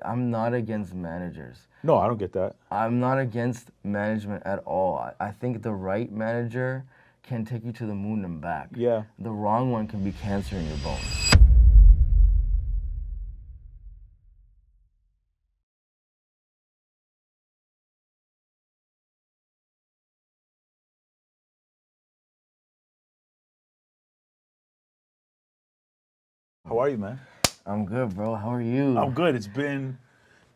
I'm not against managers. No, I don't get that. I'm not against management at all. I think the right manager can take you to the moon and back. Yeah. The wrong one can be cancer in your bones. How are you, man? I'm good, bro. How are you? I'm good. It's been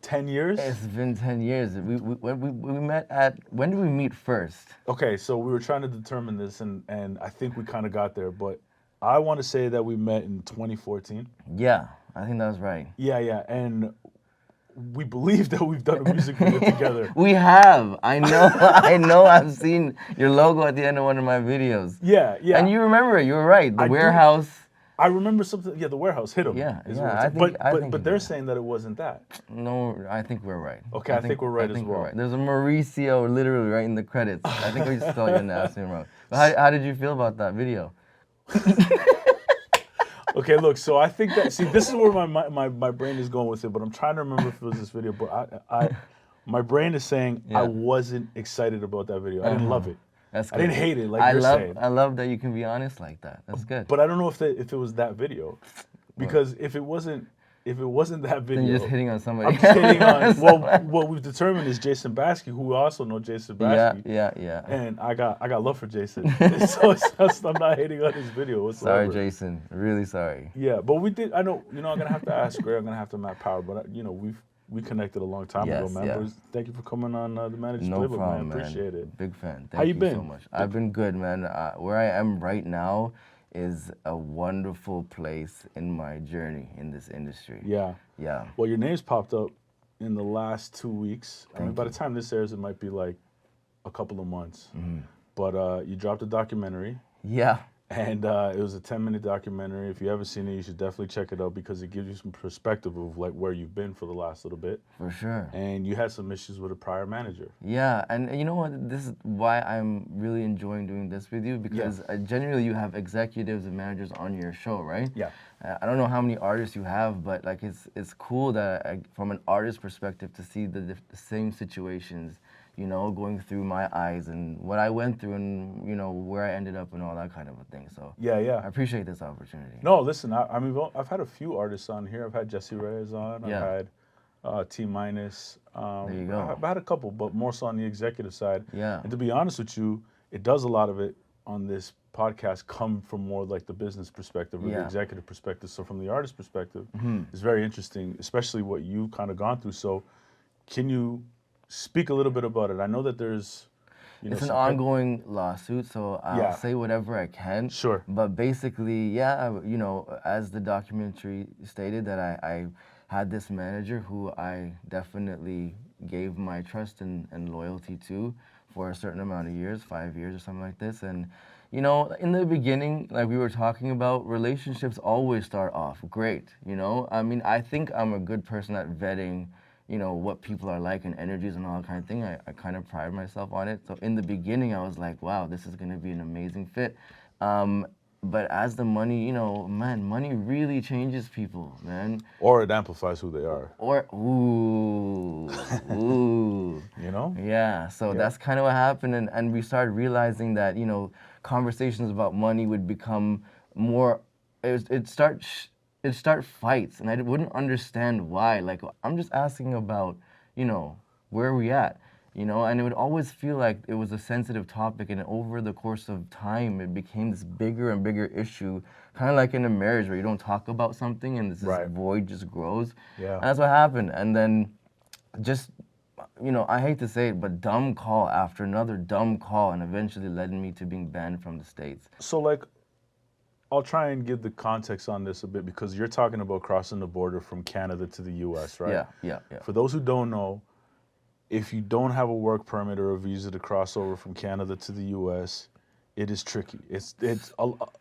10 years. It's been 10 years. We met at, when did we meet first? Okay, so we were trying to determine this, and I think we kind of got there, but I want to say that we met in 2014. Yeah, I think that was right. Yeah, and we believe that we've done a music video together. We have. I know. I know. I've seen your logo at the end of one of my videos. Yeah. And you remember it. You were right. The warehouse. I remember something. Yeah, the warehouse hit him. Yeah. But they're saying that it wasn't that. No, I think we're right. Okay, I think we're right as well. Right. There's a Mauricio literally right in the credits. I think we spelled your last name wrong. But how did you feel about that video? Okay, look, so I think that, see, this is where my brain is going with it, but I'm trying to remember if it was this video, but my brain is saying I wasn't excited about that video. I didn't love it. That's good. I didn't hate it like you're saying. I love that you can be honest like that. That's good. But I don't know if it was that video, because if it wasn't that video, then you're just hitting on somebody. I'm just hitting on. Well, what we've determined is Jason Baskey, who we also know Jason Baskey. Yeah. And I got love for Jason, so I'm not hating on his video whatsoever. Sorry, Jason. Really sorry. Yeah, but we did. I know. I'm gonna have to ask Gray. I'm gonna have to Matt Power, but we connected a long time ago, man. Yeah. Thank you for coming on the Managed No Playbook, problem, man. Appreciate it. Big fan. How you been? So much. I've been good, man. Where I am right now is a wonderful place in my journey in this industry. Yeah. Well, your name's popped up in the last 2 weeks. I mean, by the time this airs, it might be like a couple of months. Mm-hmm. But you dropped a documentary. Yeah. And it was a 10-minute documentary. If you haven't seen it, you should definitely check it out, because it gives you some perspective of like where you've been for the last little bit. For sure. And you had some issues with a prior manager. Yeah, and you know what? This is why I'm really enjoying doing this with you, because generally you have executives and managers on your show, right? Yeah. I don't know how many artists you have, but like it's cool that from an artist perspective to see the same situations, going through my eyes and what I went through and, where I ended up and all that kind of a thing. So yeah. I appreciate this opportunity. No, listen, I mean, I've had a few artists on here. I've had Jesse Reyes on. Yeah. I've had T Minus. There you go. I've had a couple, but more so on the executive side. Yeah. And to be honest with you, it does a lot of it on this podcast come from more like the business perspective or the executive perspective. So from the artist perspective, it's very interesting, especially what you've kind of gone through. So can you speak a little bit about it? I know that there's, it's an ongoing lawsuit, so I'll say whatever I can. Sure. But basically, as the documentary stated, that I had this manager who I definitely gave my trust and loyalty to for a certain amount of years, 5 years or something like this. And, in the beginning, like we were talking about, relationships always start off great, I mean, I think I'm a good person at vetting what people are like and energies and all that kind of thing. I kind of pride myself on it. So in the beginning, I was like, wow, this is going to be an amazing fit. But as the money, money really changes people, man. Or it amplifies who they are. Or, ooh. Yeah, so that's kind of what happened. And we started realizing that, conversations about money would become more, it'd start fights, and I wouldn't understand why. Like, I'm just asking about, where are we at? And it would always feel like it was a sensitive topic, and over the course of time, it became this bigger and bigger issue, kind of like in a marriage where you don't talk about something and this void just grows. Yeah. And that's what happened. And then just, I hate to say it, but dumb call after another dumb call, and eventually led me to being banned from the States. So, like, I'll try and give the context on this a bit, because you're talking about crossing the border from Canada to the U.S., right? Yeah. For those who don't know, if you don't have a work permit or a visa to cross over from Canada to the U.S., it is tricky.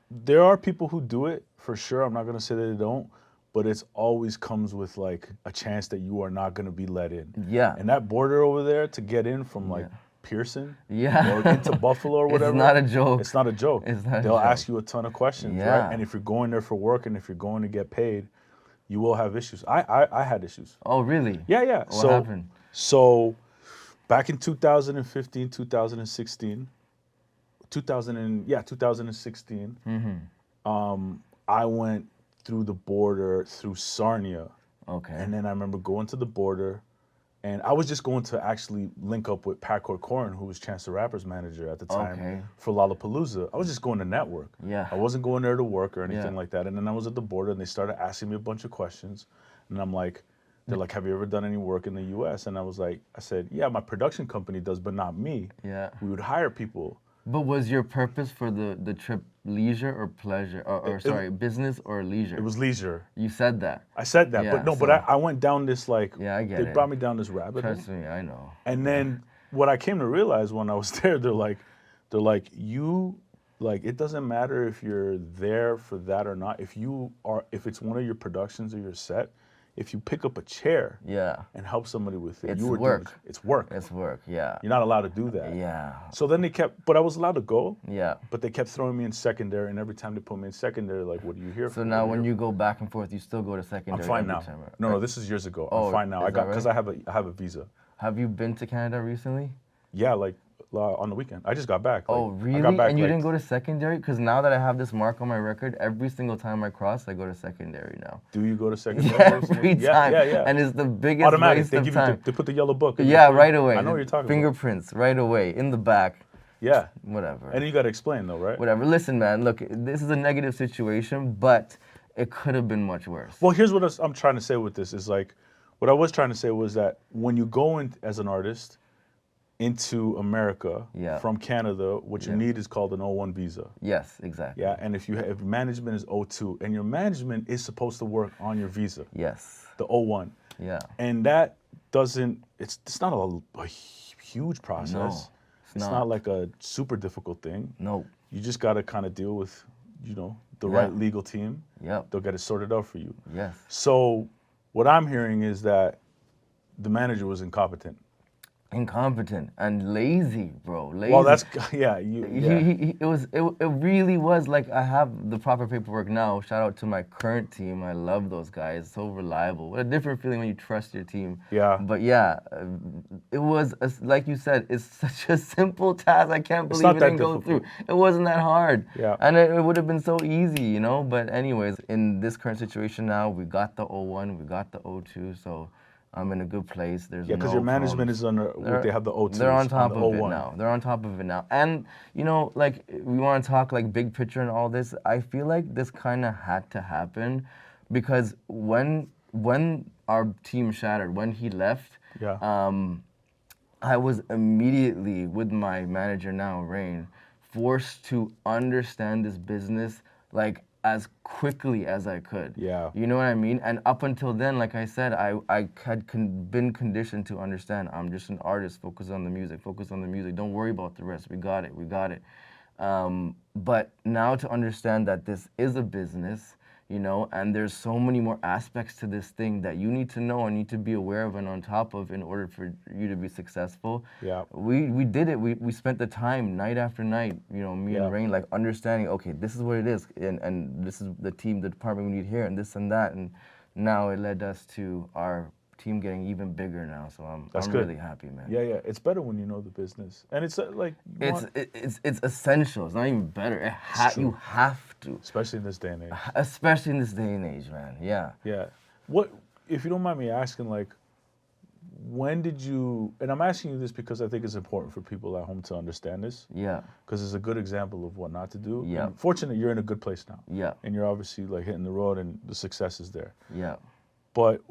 There are people who do it, for sure. I'm not going to say that they don't, but it always comes with like a chance that you are not going to be let in. Yeah. And that border over there to get in from like Pearson or into Buffalo or whatever. It's not a joke. It's not a joke. It's not They'll a joke. ask you a ton of questions, right? And if you're going there for work and if you're going to get paid, you will have issues. I had issues. Oh, really? Yeah, yeah. What happened? So back in 2015, 2016, 2016, I went through the border through Sarnia. Okay. And then I remember going to the border, and I was just going to actually link up with Pat Corcoran, who was Chance the Rapper's manager at the time Okay. for Lollapalooza. I was just going to network. Yeah. I wasn't going there to work or anything Yeah. like that. And then I was at the border, and they started asking me a bunch of questions. And I'm like, they're like, have you ever done any work in the U.S.? And I said, yeah, my production company does, but not me. Yeah. We would hire people. But was your purpose for the trip leisure or pleasure? Or sorry, business or leisure? It was leisure. You said that. I said that, Yeah, but no, but so- I went down this like, Yeah, I get they it. brought me down this rabbit hole. Trust me, I know. And then what I came to realize when I was there, they're like, you, like, it doesn't matter if you're there for that or not. If it's one of your productions or your set, if you pick up a chair Yeah. and help somebody with it, It's you were work. doing it's work. It's work, yeah. You're not allowed to do that. Yeah. So then but I was allowed to go. Yeah. But they kept throwing me in secondary, and every time they put me in secondary, like, what are you here for? So now when you go back and forth, you still go to secondary I'm fine every now. time, right? No, this is years ago. Oh, I'm fine now. is that Because right? I have a visa. Have you been to Canada recently? Yeah, like on the weekend. I just got back. Oh, like, really? I got back, And you like, didn't go to secondary? Because now that I have this mark on my record, every single time I cross, I go to secondary now. Do you go to secondary? Every time. Yeah. And it's the biggest Automatic. waste They of give time. you. They put the yellow book. Yeah, right away. I know what you're talking about. Fingerprints, right away, in the back. Yeah. Whatever. And you got to explain though, right? Whatever. Listen, man, look, this is a negative situation, but it could have been much worse. Well, here's what I'm trying to say with this is like, what I was trying to say was that when you go in as an artist into America Yeah. from Canada, what you need is called an O1 visa. Yes, exactly. Yeah, and if management is O2, and your management is supposed to work on your visa, Yes. the O1, Yeah. and that doesn't. It's not a huge process. No, it's not like a super difficult thing. No. You just got to kind of deal with, the Yeah. right legal team. Yep. They'll get it sorted out for you. Yes. So what I'm hearing is that the manager was incompetent. Incompetent and lazy, bro. Lazy. Well, that's yeah. It really was like I have the proper paperwork now. Shout out to my current team. I love those guys. So reliable. What a different feeling when you trust your team. Yeah. But yeah, it was like you said. It's such a simple task. I can't believe not it that didn't go difficult. through. It wasn't that hard. Yeah. And it would have been so easy, you know. But anyways, in this current situation now, we got the O1, we got the O2, so. I'm in a good place. There's Yeah, because no your management problems. is under. They have the O2. They're on top of it O1. now. They're on top of it now. And, like, we want to talk, like, big picture and all this. I feel like this kind of had to happen because when our team shattered, when he left, Yeah. I was immediately, with my manager now, Rain, forced to understand this business, like, as quickly as I could. Yeah. You know what I mean? And up until then, like I said, I had been conditioned to understand I'm just an artist, focus on the music, don't worry about the rest, we got it. But now to understand that this is a business, and there's so many more aspects to this thing that you need to know and need to be aware of and on top of in order for you to be successful. Yeah. We did it. We spent the time night after night, me Yeah. and Rain, like understanding, okay, this is what it is, and this is the team, the department we need here, and this and that, and now it led us to our team getting even bigger now. So I'm good. really happy, man. Yeah. It's better when you know the business, and it's like It's essential. It's not even better. You have to, especially in this day and age. especially in this day and age, man. Yeah. Yeah. What, if you don't mind me asking, like, when did you? And I'm asking you this because I think it's important for people at home to understand this. Yeah. Because it's a good example of what not to do. Yeah. And fortunately, you're in a good place now. Yeah. And you're obviously like hitting the road, and the success is there. Yeah. But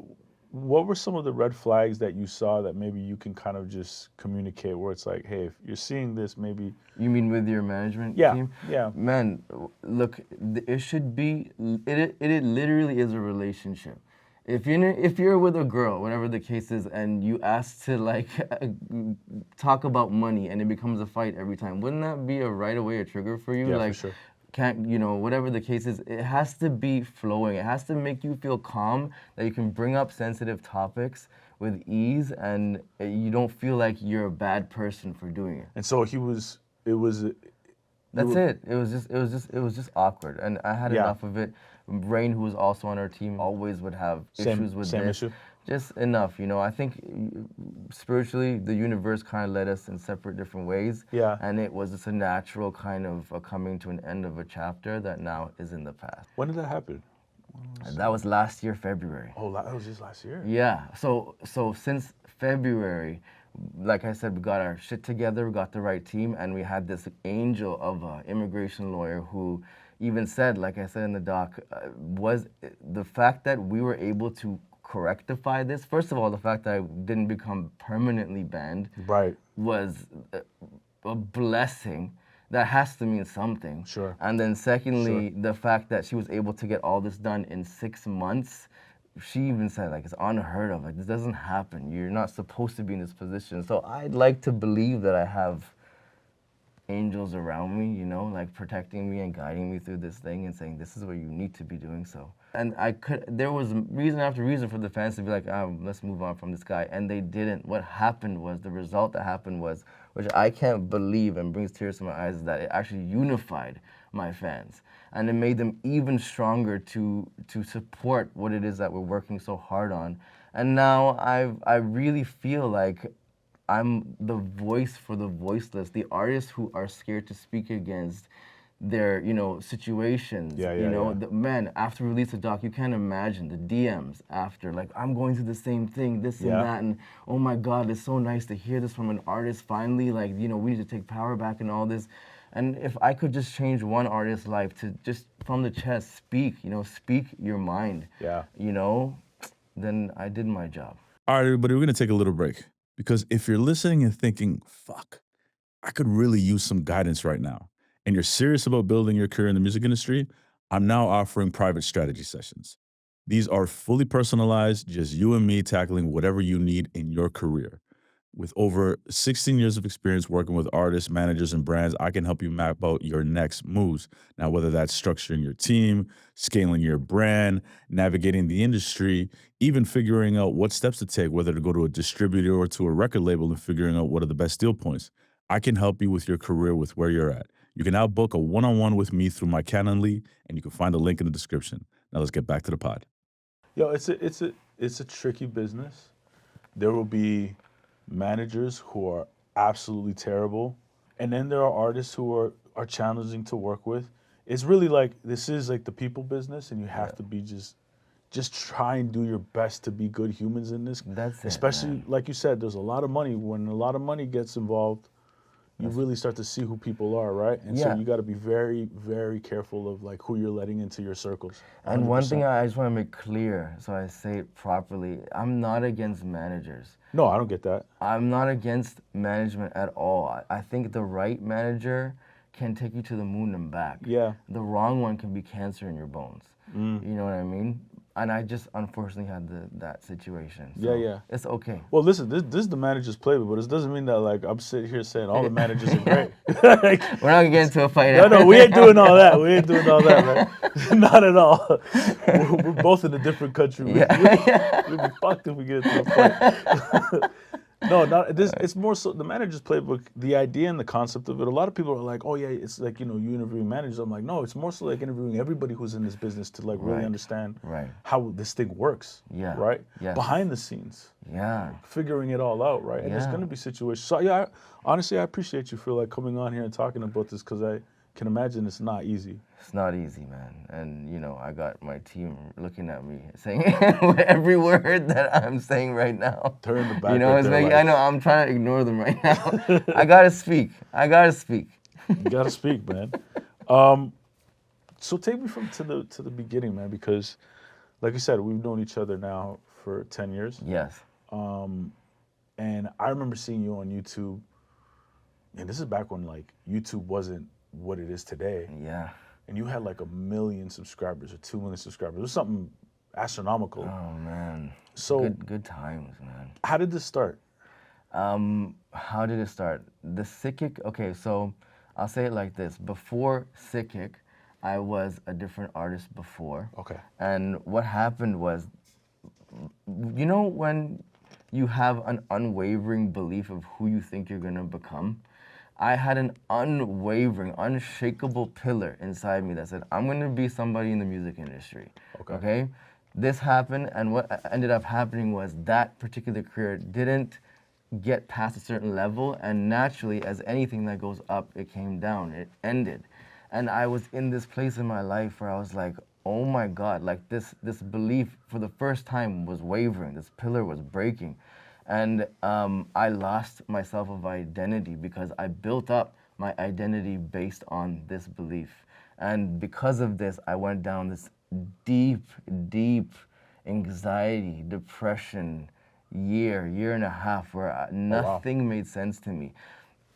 what were some of the red flags that you saw that maybe you can kind of just communicate, where it's like, hey, if you're seeing this, maybe. You mean with your management Yeah. team? Yeah. Man, look, it should be. It literally is a relationship. If you're with a girl, whatever the case is, and you ask to like talk about money and it becomes a fight every time, wouldn't that be right away a trigger for you? Yeah, like, for sure. can't, whatever the case is, it has to be flowing. It has to make you feel calm, that you can bring up sensitive topics with ease, and you don't feel like you're a bad person for doing it. And so it was That's it. It was just awkward, and I had Yeah. enough of it. Rain, who was also on our team, always would have issues with same this. issue? Just enough, you know. I think spiritually, the universe kind of led us in separate different ways. Yeah. And it was just a natural kind of a coming to an end of a chapter that now is in the past. When did that happen? That was last year, February. Oh, that was just last year. Yeah. So since February, like I said, we got our shit together, we got the right team, and we had this angel of an immigration lawyer who even said, like I said in the doc, was the fact that we were able to correctify this. First of all, the fact that I didn't become permanently banned Right. was a blessing. That has to mean something. Sure. And then secondly, the fact that she was able to get all this done in 6 months, she even said, like, it's unheard of. Like, this doesn't happen. You're not supposed to be in this position. So I'd like to believe that I have angels around me, you know, like protecting me and guiding me through this thing and saying, this is what you need to be doing. So, and there was reason after reason for the fans to be like, let's move on from this guy. And they didn't. What happened was, the result that happened was, which I can't believe and brings tears to my eyes, is that it actually unified my fans. And it made them even stronger to support what it is that we're working so hard on. And now I really feel like I'm the voice for the voiceless, the artists who are scared to speak against their, you know, situations. Yeah, you know, yeah. man, after release of doc, you can't imagine the DMs after, like, I'm going through the same thing, this and Yeah. that, and oh my God, it's so nice to hear this from an artist finally, like, you know, we need to take power back and all this. And if I could just change one artist's life to just from the chest speak, you know, speak your mind, Yeah. you know, then I did my job. All right, everybody, we're going to take a little break because if you're listening and thinking, fuck, I could really use some guidance right now, and you're serious about building your career in the music industry, I'm now offering private strategy sessions. These are fully personalized, just you and me tackling whatever you need in your career. With over 16 years of experience working with artists, managers, and brands, I can help you map out your next moves. Now, whether that's structuring your team, scaling your brand, navigating the industry, even figuring out what steps to take, whether to go to a distributor or to a record label and figuring out what are the best deal points. I can help you with your career with where you're at. You can now book a one-on-one with me through my Calendly, and you can find the link in the description. Now let's get back to the pod. Yo, it's a tricky business. There will be managers who are absolutely terrible, and then there are artists who are challenging to work with. It's really like, this is like the people business, and you have to be just try and do your best to be good humans in this. That's it, Especially man. like you said, there's a lot of money. When a lot of money gets involved, you really start to see who people are, right? And so Yeah. you got to be very, very careful of like who you're letting into your circles. And one thing 100%. I just want to make clear, so I say it properly, I'm not against managers. No, I don't get that. I'm not against management at all. I think the right manager can take you to the moon and back. Yeah. The wrong one can be cancer in your bones. Mm. You know what I mean? And I just unfortunately had that situation. Yeah, yeah. It's okay. Well, listen, this is the manager's playbook, but it doesn't mean that like I'm sitting here saying all the managers are great. Like, We're not gonna get into a fight. no, we ain't doing all that. We ain't doing all that, man. Not at all. We're both in a different country. We'd be fucked if we get into a fight. No, not this. It's more so the manager's playbook. The idea and the concept of it. A lot of people are like, "Oh yeah, it's like, you know, you interviewing managers." I'm like, no, it's more so like interviewing everybody who's in this business to like really Right. understand Right. how this thing works. Yeah. Right. Yes. Behind the scenes. Yeah. Figuring it all out, right? And there's Yeah. going to be situations. So yeah, honestly, I appreciate you for like coming on here and talking about this, because I can imagine it's not easy. It's not easy, man. And, you know, I got my team looking at me saying every word that I'm saying right now. Turn the back. You know, right it's there, making, like, I know, I'm trying to ignore them right now. I gotta speak. I gotta speak. you gotta speak, man. So take me to the beginning, man, because like I said, we've known each other now for 10 years. Yes. And I remember seeing you on YouTube, and this is back when like YouTube wasn't what it is today. Yeah. And you had like 1 million subscribers or 2 million subscribers. It was something astronomical. Oh, man. So Good times, man. how did this start? How did it start? The Sickick, okay, so I'll say it like this. Before Sickick, I was a different artist before. Okay. And what happened was, you know, when you have an unwavering belief of who you think you're gonna become, I had an unwavering, unshakable pillar inside me that said, I'm gonna be somebody in the music industry. Okay? This happened, and what ended up happening was that particular career didn't get past a certain level, and naturally, as anything that goes up, it came down, it ended. And I was in this place in my life where I was like, oh my God, like this belief for the first time was wavering, this pillar was breaking. And I lost my self of identity because I built up my identity based on this belief. And because of this, I went down this deep, deep anxiety, depression, year and a half where nothing made sense to me.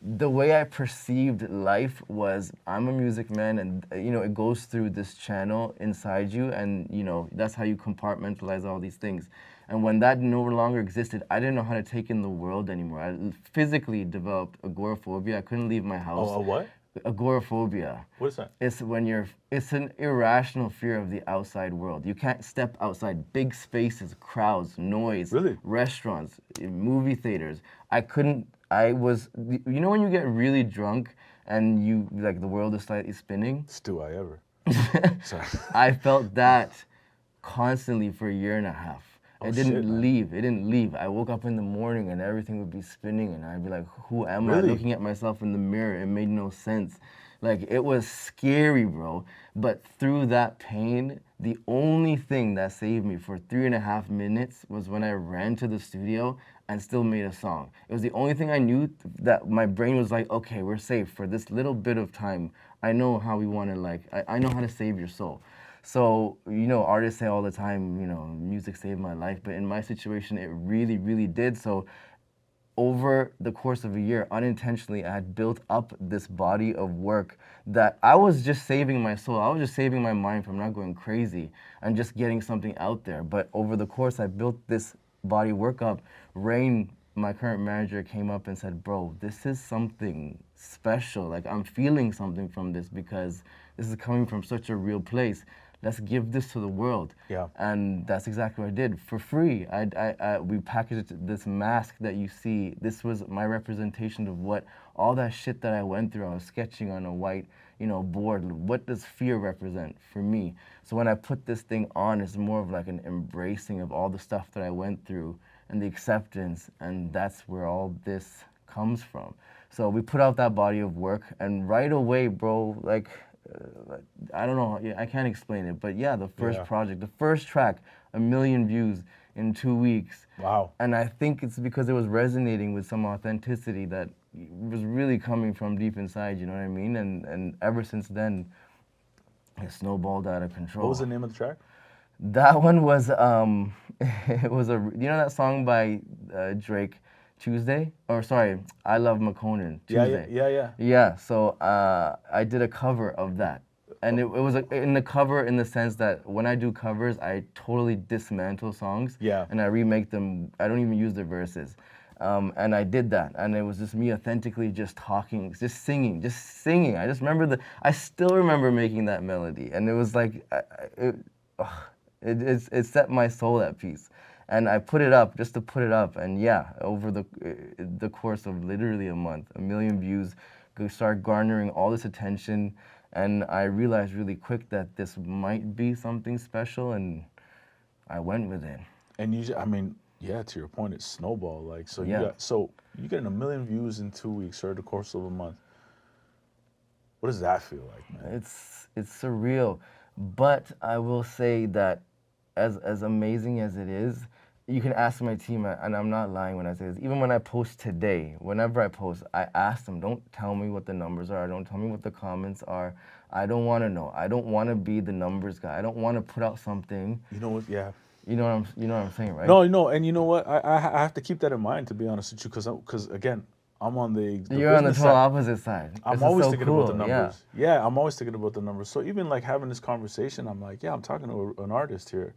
The way I perceived life was, I'm a music man, and it goes through this channel inside you, and that's how you compartmentalize all these things. And when that no longer existed, I didn't know how to take in the world anymore. I physically developed agoraphobia. I couldn't leave my house. Oh, a what? Agoraphobia. What is that? It's an irrational fear of the outside world. You can't step outside big spaces, crowds, noise, Really? restaurants, movie theaters. When you get really drunk and you, like, the world is slightly spinning? Still I ever. Sorry. I felt that constantly for a year and a half. Oh, It didn't shit, man. leave. It didn't leave. I woke up in the morning and everything would be spinning, and I'd be like, who am I? Really? Looking at myself in the mirror, it made no sense. Like, it was scary, bro. But through that pain, the only thing that saved me for 3.5 minutes was when I ran to the studio and still made a song. It was the only thing I knew that my brain was like, okay, we're safe for this little bit of time. I know how we want to, like, I know how to save your soul. So, artists say all the time, music saved my life, but in my situation, it really, really did. So over the course of a year, unintentionally, I had built up this body of work that I was just saving my soul. I was just saving my mind from not going crazy and just getting something out there. But over the course, I built this body of work up. Rain, my current manager, came up and said, bro, this is something special. Like, I'm feeling something from this because this is coming from such a real place. Let's give this to the world. Yeah. And that's exactly what I did for free. We packaged this mask that you see. This was my representation of what all that shit that I went through. I was sketching on a white, board. What does fear represent for me? So when I put this thing on, it's more of like an embracing of all the stuff that I went through and the acceptance, and that's where all this comes from. So we put out that body of work, and right away, bro, like, I don't know, I can't explain it, but yeah, the first project, the first track, 1 million views in 2 weeks. Wow. And I think it's because it was resonating with some authenticity that was really coming from deep inside, you know what I mean? And ever since then, it snowballed out of control. What was the name of the track? That one was, it was that song by Drake, Tuesday? Or sorry, I Love McConan, Tuesday. Yeah. Yeah, so I did a cover of that. And it was in the cover in the sense that when I do covers, I totally dismantle songs. Yeah. And I remake them. I don't even use the verses. And I did that. And it was just me authentically just talking, just singing. I just remember I still remember making that melody. And it was like, it set my soul at peace. And I put it up just to put it up, and yeah, over the course of literally a month, 1 million views, start garnering all this attention, and I realized really quick that this might be something special, and I went with it. And to your point, it's snowball. Like, so Yeah. you getting 1 million views in 2 weeks or the course of a month. What does that feel like, man? It's surreal, but I will say that as amazing as it is, you can ask my team, and I'm not lying when I say this, even when I post today, whenever I post, I ask them, don't tell me what the numbers are, don't tell me what the comments are. I don't want to know. I don't want to be the numbers guy. I don't want to put out something. You know what? Yeah. You know what I'm saying, right? No, and you know what? I have to keep that in mind, to be honest with you, because again, I'm on the You're on the business total side. opposite side. I'm This is always so thinking cool. about the numbers. Yeah, I'm always thinking about the numbers. So even like having this conversation, I'm like, yeah, I'm talking to an artist here.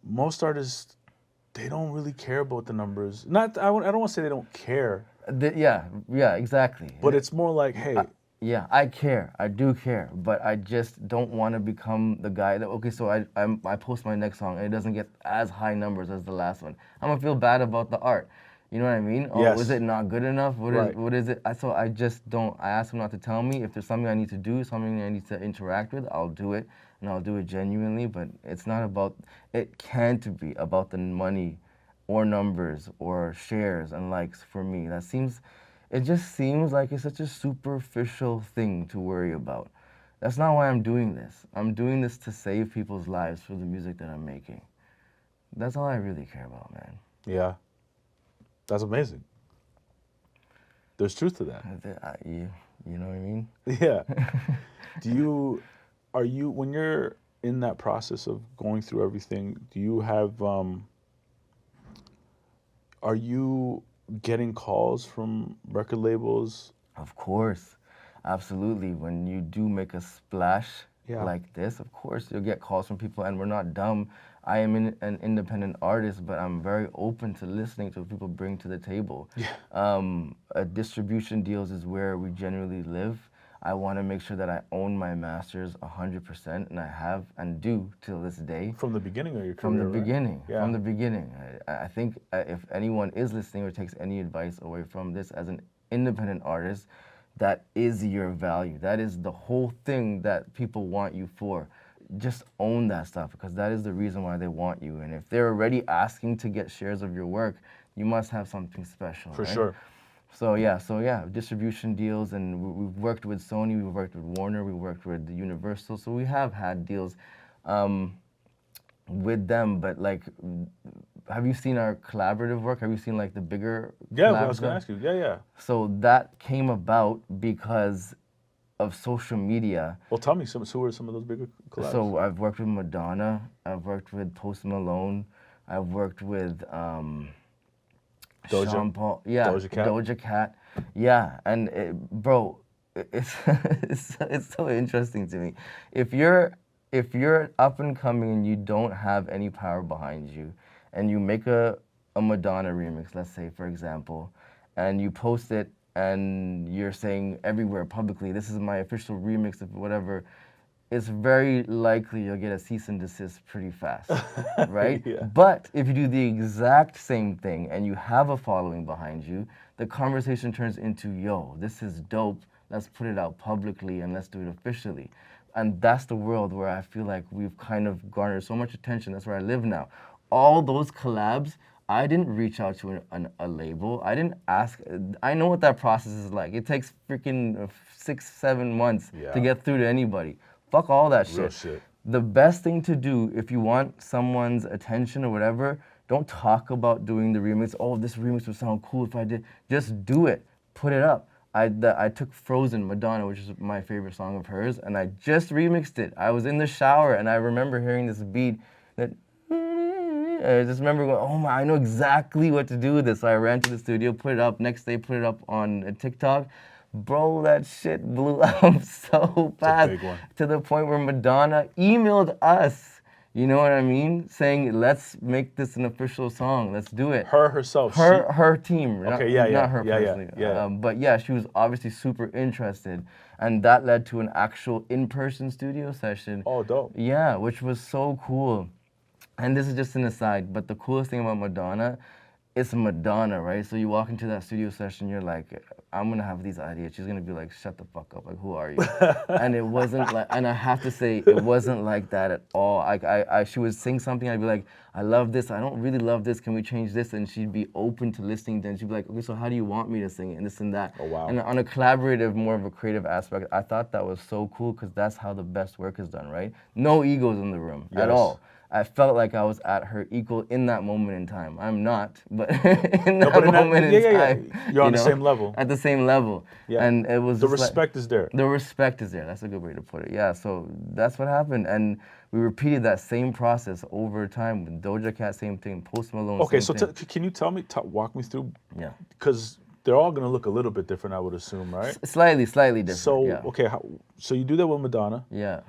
Most artists, they don't really care about the numbers. I don't want to say they don't care. Yeah, exactly. But it's more like, hey. Yeah, I care. I do care, but I just don't want to become the guy that, okay, so I post my next song and it doesn't get as high numbers as the last one. I'm going to feel bad about the art. You know what I mean? Oh, Yes. is it not good enough? Right. What is it? I just don't. I ask him not to tell me. If there's something I need to do, something I need to interact with, I'll do it, and I'll do it genuinely. But it's not about. It can't be about the money, or numbers, or shares and likes for me. It just seems like it's such a superficial thing to worry about. That's not why I'm doing this. I'm doing this to save people's lives for the music that I'm making. That's all I really care about, man. Yeah. That's amazing. There's truth to that. You know what I mean? Yeah. Are you, when you're in that process of going through everything, do you have, are you getting calls from record labels? Of course, absolutely. When you do make a splash Yeah. like this, of course you'll get calls from people, and we're not dumb. I am an independent artist, but I'm very open to listening to what people bring to the table. Yeah. Distribution deals is where we generally live. I want to make sure that I own my masters 100%, and I have and do till this day. From the beginning of your career, From the right? beginning, Yeah. from the beginning. I think if anyone is listening or takes any advice away from this as an independent artist, that is your value. That is the whole thing that people want you for. Just own that stuff, because that is the reason why they want you. And if they're already asking to get shares of your work, you must have something special. For right? sure. So yeah, distribution deals, and we've worked with Sony, we've worked with Warner, we worked with Universal, so we have had deals with them. But like, have you seen our collaborative work? Have you seen like the bigger? Yeah, collabs I was going done? to ask you. Yeah, yeah. So that came about because of social media. Well, tell me, who are some of those bigger collabs? So I've worked with Madonna, I've worked with Post Malone, I've worked with Sean Paul, Doja Cat, yeah, and bro, it's so interesting to me. If you're up and coming and you don't have any power behind you, and you make a Madonna remix, let's say for example, and you post it and you're saying everywhere publicly, this is my official remix of whatever, it's very likely you'll get a cease and desist pretty fast, right? Yeah. But if you do the exact same thing and you have a following behind you, the conversation turns into, yo, this is dope, let's put it out publicly and let's do it officially. And that's the world where I feel like we've kind of garnered so much attention. That's where I live now. All those collabs, I didn't reach out to a label. I didn't ask. I know what that process is like. It takes freaking 6-7 months Yeah. to get through to anybody. Fuck all that Real shit. shit. The best thing to do if you want someone's attention or whatever, don't talk about doing the remix. Oh, this remix would sound cool if I did. Just do it. Put it up. I took Frozen, Madonna, which is my favorite song of hers, and I just remixed it. I was in the shower and I remember hearing this beat that I just remember going, oh my, I know exactly what to do with this. So I ran to the studio, put it up. Next day, put it up on TikTok. Bro, that shit blew up so fast. big one. To the point where Madonna emailed us, you know what I mean? Saying, let's make this an official song. Let's do it. Her herself. Her team. Okay, not, yeah, yeah, not her yeah, yeah, personally. yeah. But yeah, she was obviously super interested. And that led to an actual in-person studio session. Oh, dope. Yeah, which was so cool. And this is just an aside, but the coolest thing about Madonna, it's Madonna, right? So you walk into that studio session, you're like, I'm gonna have these ideas. She's gonna be like, shut the fuck up, like, who are you? And it wasn't like, and I have to say, it wasn't like that at all. She would sing something, I'd be like, I love this, I don't really love this, can we change this? And she'd be open to listening, then she'd be like, okay, so how do you want me to sing it, and this and that. Oh, wow. And on a collaborative, more of a creative aspect, I thought that was so cool, because that's how the best work is done, right? No egos in the room at Yes. all. I felt like I was at her equal in that moment in time. I'm not, but in that but in that- moment yeah, in yeah, yeah. time, You're on you the know, same level. At the same level. Yeah. And it was The just like- respect is there. The respect is there. That's a good way to put it. Yeah. So that's what happened, and we repeated that same process over time with Doja Cat, same thing. Post Malone. Okay, same so thing. can you tell me, walk me through? Yeah. Because they're all gonna look a little bit different, I would assume, right? Slightly different. So yeah. okay, so you do that with Madonna, Yeah.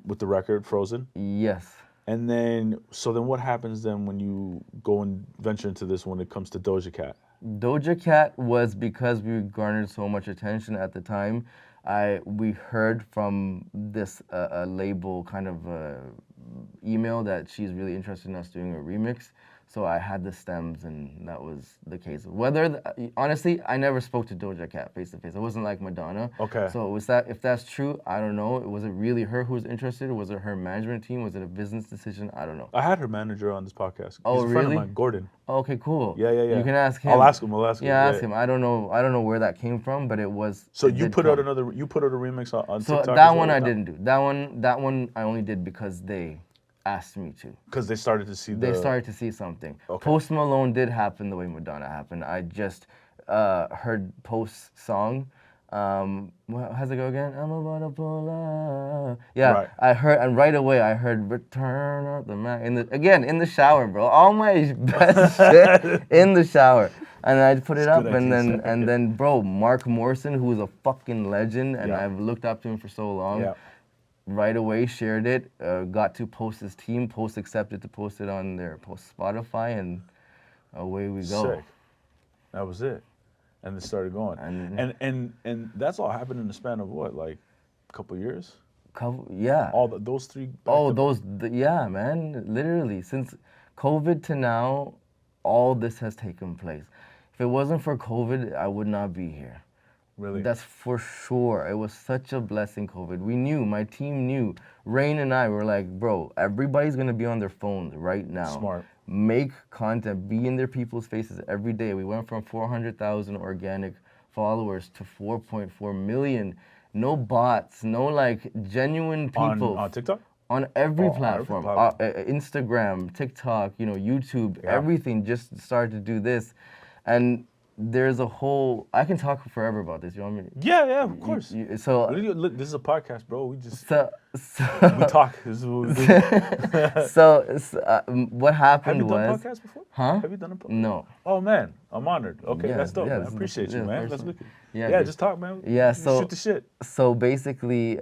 with the record Frozen, Yes. and then what happens then when you go and venture into this when it comes to Doja Cat? Doja Cat was because we garnered so much attention at the time. We heard from this label kind of email that she's really interested in us doing a remix. So I had the stems, and that was the case. Honestly, I never spoke to Doja Cat face to face. It wasn't like Madonna. Okay. So was that? If that's true, I don't know. Was it really her who was interested? Or was it her management team? Was it a business decision? I don't know. I had her manager on this podcast. Oh, He's a friend really? of mine, Gordon. Okay, cool. Yeah. You can ask him. I'll ask him. Yeah, ask him. I don't know where that came from, but it was. So it you did put out come. you put out a remix on So TikTok. that one I didn't do. That one I only did because they asked me to. Because they started to see They started to see something. Okay. Post Malone did happen the way Madonna happened. I just heard Post's song. How's it go again? I'm about to pull up. Yeah, Right. I heard, and right away I heard "Return of the Mac" in the shower, bro. All my best shit in the shower, and I put it up, good and idea. then, bro, Mark Morrison, who is a fucking legend, and Yeah. I've looked up to him for so long. Yeah. Right away, shared it, got to Post's team. Post accepted to post it on their Spotify, and away we go. Sick. That was it. And it started going. And- And that's all happened in the span of what, like a couple of years? Yeah. Those three. Yeah, man. Literally, since COVID to now, all this has taken place. If it wasn't for COVID, I would not be here. Really? That's for sure. It was such a blessing, COVID. We knew, my team knew. Rain and I were like, bro, everybody's gonna be on their phones right now. Smart. Make content, be in their people's faces every day. We went from 400,000 organic followers to 4.4 million. No bots, no like genuine people. On TikTok? On every On every platform, platform. Instagram, TikTok, YouTube, Yeah. everything just started to do this. And there's a whole, I can talk forever about this. You want me to? Yeah, of course. So, Look, this is a podcast, bro. We just so, we talk. This is what we do. what happened Have you done was, podcasts before? Huh? Have you done a podcast? No. Oh man, I'm honored. Okay, Yeah, that's dope, yeah, man. I this is the- appreciate you, yeah, man. first That's one. wicked. Yeah, Yeah, good. just talk, man. Yeah, Just so- shoot the shit. So basically,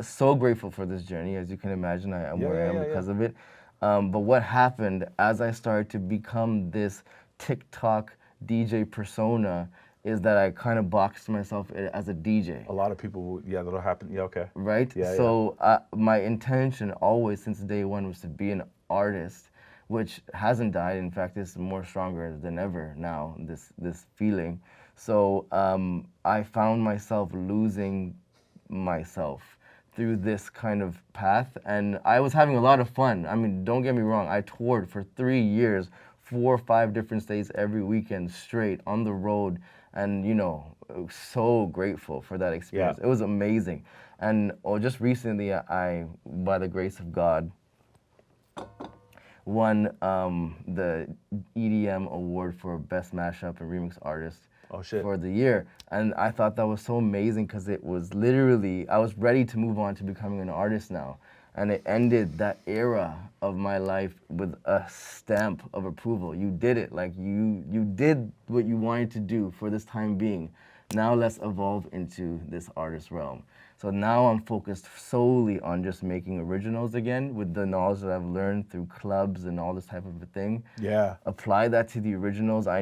so grateful for this journey. As you can imagine, I'm where I am because of it. But what happened as I started to become this TikTok DJ persona is that I kind of boxed myself as a DJ. A lot of people, that'll happen. Yeah, okay. Right? Yeah, So my intention always since day one was to be an artist, which hasn't died. In fact, it's more stronger than ever now, this feeling. So I found myself losing myself through this kind of path, and I was having a lot of fun. I mean, don't get me wrong, I toured for 3 years, 4 or 5 different states every weekend straight on the road, and so grateful for that experience. Yeah. It was amazing. And just recently, I, by the grace of God, won the EDM award for Best Mashup and Remix Artist Oh, shit. for the year. And I thought that was so amazing because it was literally, I was ready to move on to becoming an artist now. And it ended that era of my life with a stamp of approval. You did it. Like you did what you wanted to do for this time being. Now let's evolve into this artist realm. So now I'm focused solely on just making originals again with the knowledge that I've learned through clubs and all this type of a thing. Yeah. Apply that to the originals. I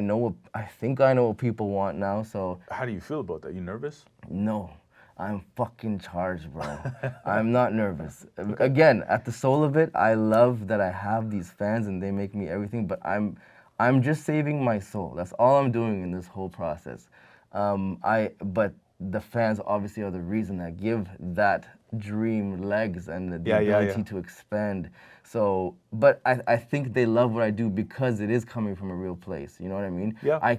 think I know what people want now, so How do you feel about that? You nervous? no. I'm fucking charged, bro. I'm not nervous. Again, at the soul of it, I love that I have these fans and they make me everything, but I'm just saving my soul. That's all I'm doing in this whole process. But the fans obviously are the reason that give that dream legs and the ability to expand. So, but I think they love what I do because it is coming from a real place. You know what I mean? Yeah. I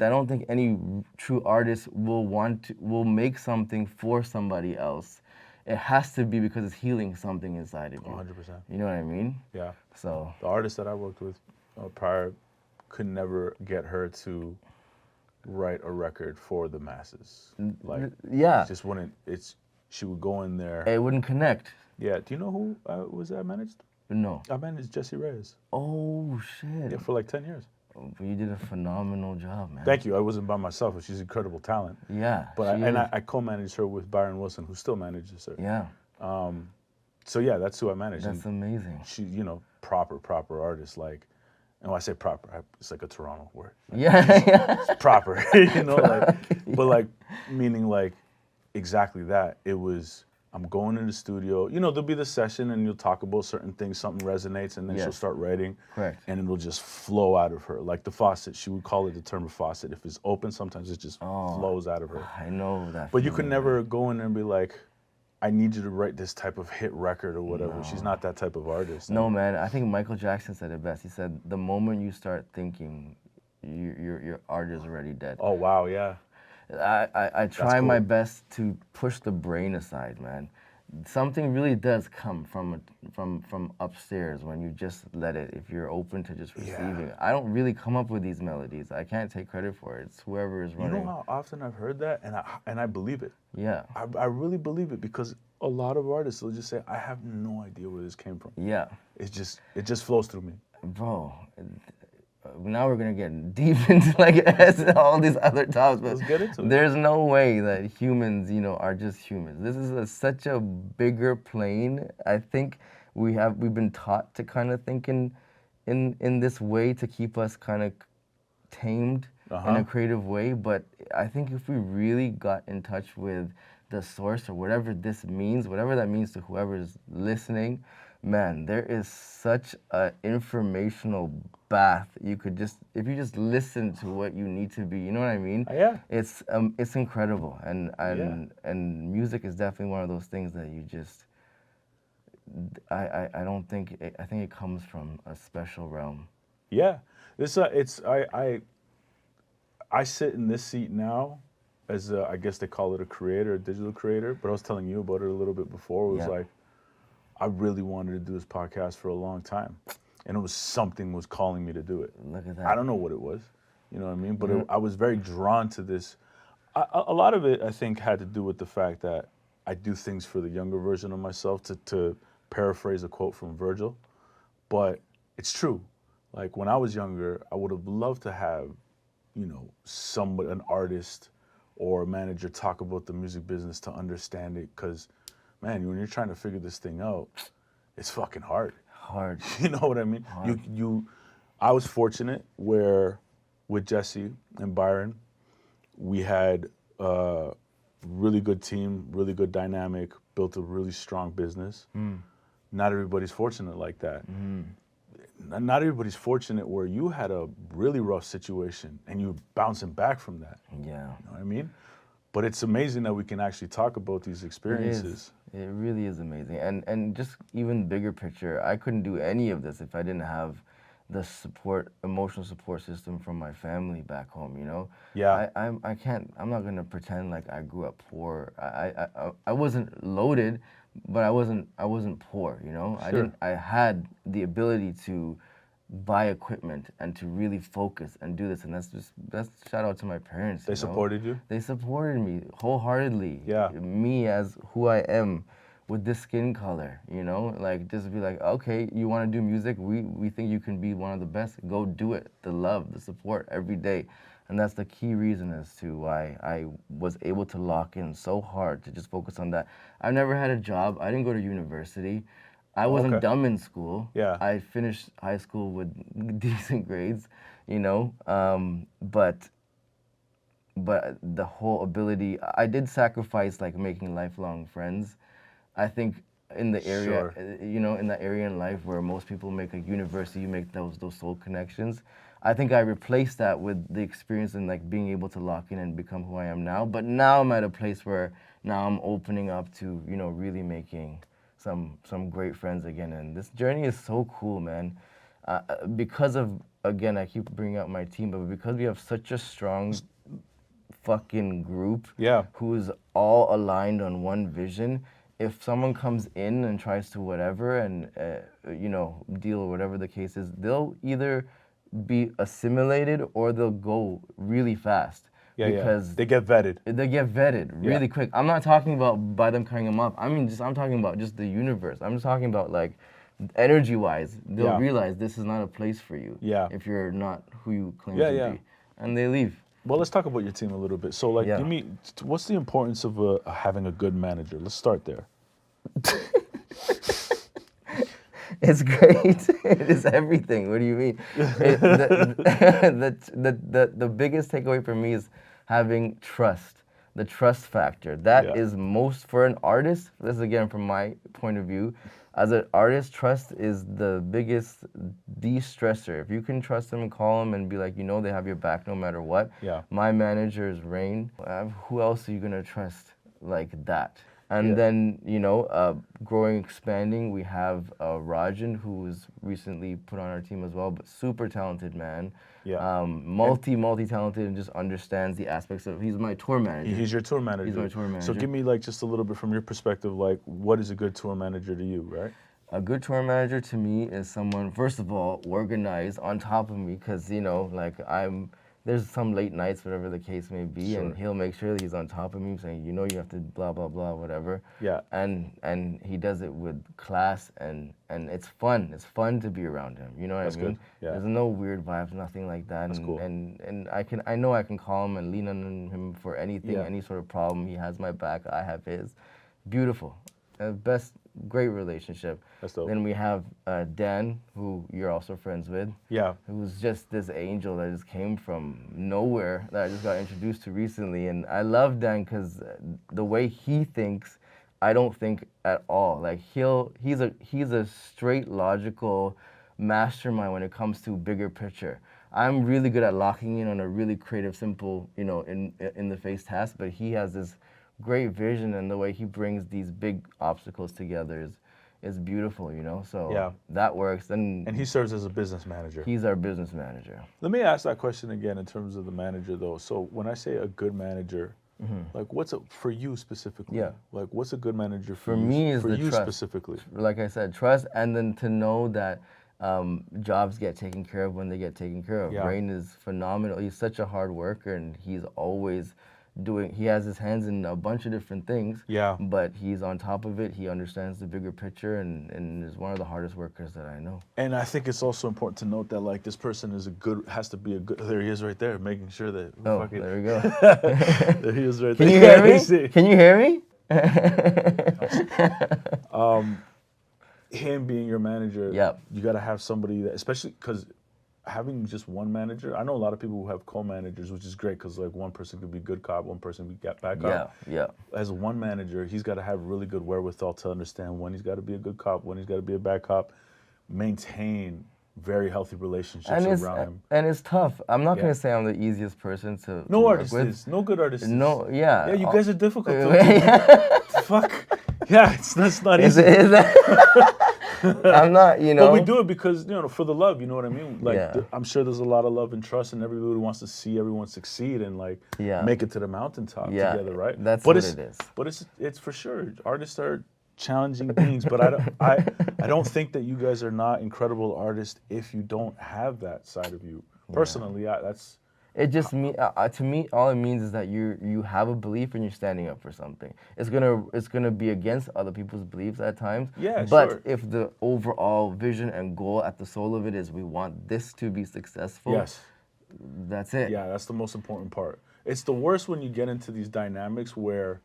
don't think any true artist will make something for somebody else. It has to be because it's healing something inside of you. 100%. You know what I mean? Yeah. So, The artist that I worked with prior could never get her to write a record for the masses. Like, yeah, it just wouldn't. She would go in there. it wouldn't connect. Yeah. Do you know who I managed? No. I managed Jesse Reyes. Oh, shit. Yeah, for like 10 years. You did a phenomenal job, man. Thank you. I wasn't by myself, but she's incredible talent. Yeah. But she I is. co-managed her with Byron Wilson, who still manages her. Yeah, So yeah, that's who I managed. that's And amazing. she, proper artist. Like, and when I say proper, it's like a Toronto word. Yeah, yeah. It's proper, but like meaning like exactly that. It was I'm going in the studio. You know, there'll be the session and you'll talk about certain things, something resonates, and then she'll Yes. start writing. Correct. And it'll just flow out of her. Like the faucet, she would call it the term of faucet. If it's open, sometimes it just flows out of her. I know that. But you could feeling, never man. go in there and be like, I need you to write this type of hit record or whatever. She's not that type of artist. No, man. I think Michael Jackson said it best. He said, "The moment you start thinking, your art is already dead." Oh, wow, yeah. I try my cool. best to push the brain aside, man. Something really does come from upstairs when you just let it. If you're open to just receiving, I don't really come up with these melodies. I can't take credit for it. It's whoever is You running. know how often I've heard that, and I believe it. Yeah, I really believe it because a lot of artists will just say, I have no idea where this came from. yeah, It just flows through me. bro. Now we're gonna get deep into like all these other topics, but Let's get into it. there's no way that humans, are just humans. This is such a bigger plane. I think we've been taught to kind of think in this way to keep us kind of tamed in a creative way. But I think if we really got in touch with the source or whatever this means, whatever that means to whoever's listening, man, there is such an informational bath. You could just, if you just listen to what you need to be, you know what I mean? Yeah. It's incredible, and music is definitely one of those things that you just, I don't think, I think it comes from a special realm. Yeah. I sit in this seat now as I guess they call it a creator, a digital creator, but I was telling you about it a little bit before. It was Yeah. like, I really wanted to do this podcast for a long time. And it was something was calling me to do it. Look at that. I don't know what it was, you know what I mean? But I was very drawn to this. A lot of it, I think, had to do with the fact that I do things for the younger version of myself, to paraphrase a quote from Virgil. But it's true. Like when I was younger, I would have loved to have, an artist or a manager talk about the music business to understand it. Because, man, when you're trying to figure this thing out, it's fucking hard. Hard. You know what I mean? I was fortunate where with Jesse and Byron, we had a really good team, really good dynamic, built a really strong business. Not everybody's fortunate like that. Not everybody's fortunate where you had a really rough situation and you're bouncing back from that. Yeah. You know what I mean? But it's amazing that we can actually talk about these experiences. It really is amazing. And just even bigger picture, I couldn't do any of this if I didn't have the emotional support system from my family back home, Yeah. I can't, I'm not gonna pretend like I grew up poor. I wasn't loaded, but I wasn't poor, Sure. I had the ability to buy equipment and to really focus and do this, and that's shout out to my parents. They supported you? They supported me wholeheartedly. Yeah. Me as who I am with this skin color, like just be like, okay, you want to do music? We think you can be one of the best. Go do it. The love, the support every day. And that's the key reason as to why I was able to lock in so hard to just focus on that. I never had a job. I didn't go to university. I wasn't Okay. dumb in school. Yeah. I finished high school with decent grades, but the whole ability, I did sacrifice like making lifelong friends. I think in the area, Sure. in the area in life where most people make a university, you make those soul connections. I think I replaced that with the experience and like being able to lock in and become who I am now. But now I'm at a place where now I'm opening up to, really making some great friends again. And this journey is so cool, man. Because of, again, I keep bringing up my team, but because we have such a strong fucking group Yeah. who's all aligned on one vision, if someone comes in and tries to whatever and, deal or whatever the case is, they'll either be assimilated or they'll go really fast. Yeah, because yeah. They get vetted. they get vetted really Yeah. quick. I'm not talking about by them cutting them off. I'm talking about just the universe. I'm just talking about like energy-wise. They'll Yeah. realize this is not a place for you. Yeah. If you're not who you claim Yeah, to yeah. be, and they leave. Well, let's talk about your team a little bit. So, like, Yeah. give me, what's the importance of having a good manager? Let's start there. It's great. It is everything. What do you mean? The biggest takeaway for me is having trust the trust factor. That Yeah. is most for an artist. This is again from my point of view. As an artist, trust is the biggest de-stressor. If you can trust them and call them and be like, they have your back no matter what. Yeah. My manager is Rain. Who else are you gonna trust like that? And Yeah. then, growing, expanding, we have Rajan, who was recently put on our team as well, but super talented man. Yeah. Multi-talented and just understands the aspects of, he's my tour manager. He's your tour manager. He's my tour manager. So give me like just a little bit from your perspective, like what is a good tour manager to you, right? A good tour manager to me is someone, first of all, organized, on top of me, because, there's some late nights, whatever the case may be, Sure. and he'll make sure that he's on top of me, saying, you have to blah, blah, blah, whatever. Yeah. And he does it with class, and it's fun. It's fun to be around him. You know what That's I mean? good. Yeah. There's no weird vibes, nothing like that. That's cool. And I know I can call him and lean on him for anything, Yeah. any sort of problem. He has my back, I have his. Beautiful. Great relationship. That's dope. Then we have Dan, who you're also friends with. Yeah. Who's just this angel that just came from nowhere that I just got introduced to recently. And I love Dan because the way he thinks, I don't think at all. Like he's a straight logical mastermind when it comes to bigger picture. I'm really good at locking in on a really creative, simple, in the face task, but he has this great vision, and the way he brings these big obstacles together is beautiful, So Yeah. that works. And he serves as a business manager. He's our business manager. Let me ask that question again in terms of the manager though. So when I say a good manager, like for you specifically? Yeah. Like what's a good manager For me is for the you trust. specifically? Like I said, trust, and then to know that jobs get taken care of when they get taken care of. Yeah. Rain is phenomenal. He's such a hard worker, and he's always he has his hands in a bunch of different things. Yeah. But he's on top of it. He understands the bigger picture, and is one of the hardest workers that I know. And I think it's also important to note that like this person has to be a good. There he is right there, making sure that. Oh, there we go. There he is right Can there. you hear me? See? Can you hear me? Him being your manager. Yep. You got to have somebody that, especially because having just one manager. I know a lot of people who have co-managers, which is great because like one person could be good cop, one person could be bad cop. Yeah. As one manager, he's got to have really good wherewithal to understand when he's got to be a good cop, when he's got to be a bad cop, maintain very healthy relationships around him. And it's tough. I'm not Yeah. going to say I'm the easiest person to No work artist with. is. No good artist is. No, yeah. Yeah, you guys are difficult. Yeah. Fuck. Yeah, that's not Is easy. that? I'm not, But we do it because, for the love, you know what I mean? Like, Yeah. I'm sure there's a lot of love and trust, and everybody wants to see everyone succeed and, like, Yeah. make it to the mountaintop Yeah, together, right? that's but what it's, it is. But it's for sure. Artists are challenging beings, but I don't think that you guys are not incredible artists if you don't have that side of you. Personally, that's... It just to me, all it means is that you have a belief and you're standing up for something. It's gonna be against other people's beliefs at times. Yeah, but sure. if the overall vision and goal at the soul of it is we want this to be successful, Yes. that's it. Yeah, that's the most important part. It's the worst when you get into these dynamics where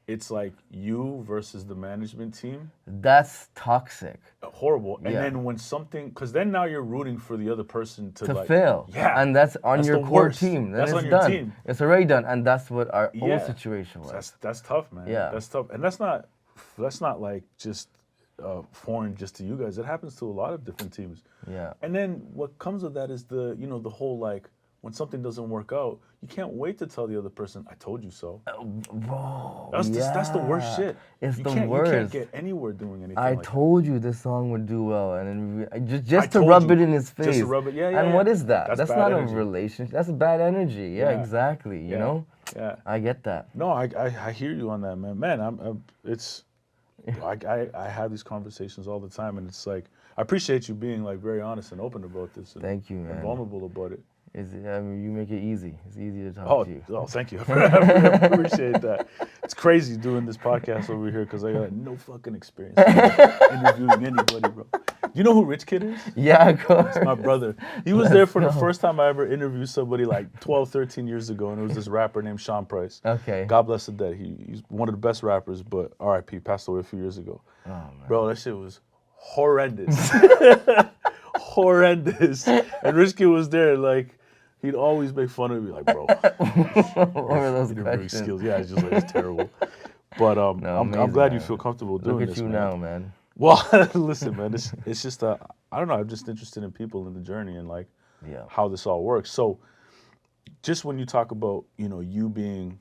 it's like you versus the management team. That's toxic. Horrible. And Yeah. then when something, because then now you're rooting for the other person to like Fail. Yeah. And that's on That's your the core worst. team. Then That's it's on your done. team. It's already done. And that's what our Yeah. old situation was. That's tough, man. Yeah. That's tough. And that's not like just foreign just to you guys. It happens to a lot of different teams. Yeah. And then what comes with that is the whole like when something doesn't work out, you can't wait to tell the other person, "I told you so." Bro, That's the worst shit. It's you the can't, worst. You can't get anywhere doing anything. I like told you this song would do well, and then just I to told rub you. it in his face. Just to rub it, yeah. And what is that? That's That's bad not energy. a relationship. That's bad energy. Yeah, Yeah. exactly. You know, Yeah. I get that. No, I hear you on that, man. Man, I have these conversations all the time, and it's like I appreciate you being like very honest and open about this. And, Thank you, and man. vulnerable about it. You make it easy. It's easy to talk to you. Oh, thank you. I appreciate that. It's crazy doing this podcast over here because I got no fucking experience interviewing anybody, bro. You know who Rich Kid is? Yeah, go. It's my brother. He was there for the first time I ever interviewed somebody like 12, 13 years ago, and it was this rapper named Sean Price. Okay. God bless the dead. He's one of the best rappers, but R.I.P. passed away a few years ago. Oh, man. Bro, that shit was horrendous. Horrendous. And Rich Kid was there like, He'd always make fun of me, like, bro, What were those you didn't bring questions? skills. Yeah, it's just like, it's terrible. But No, I'm amazing, glad you man. feel comfortable Look doing at this, you man. now, man. Well, listen, man, it's just I don't know. I'm just interested in people in the journey and like Yeah. how this all works. So, just when you talk about you being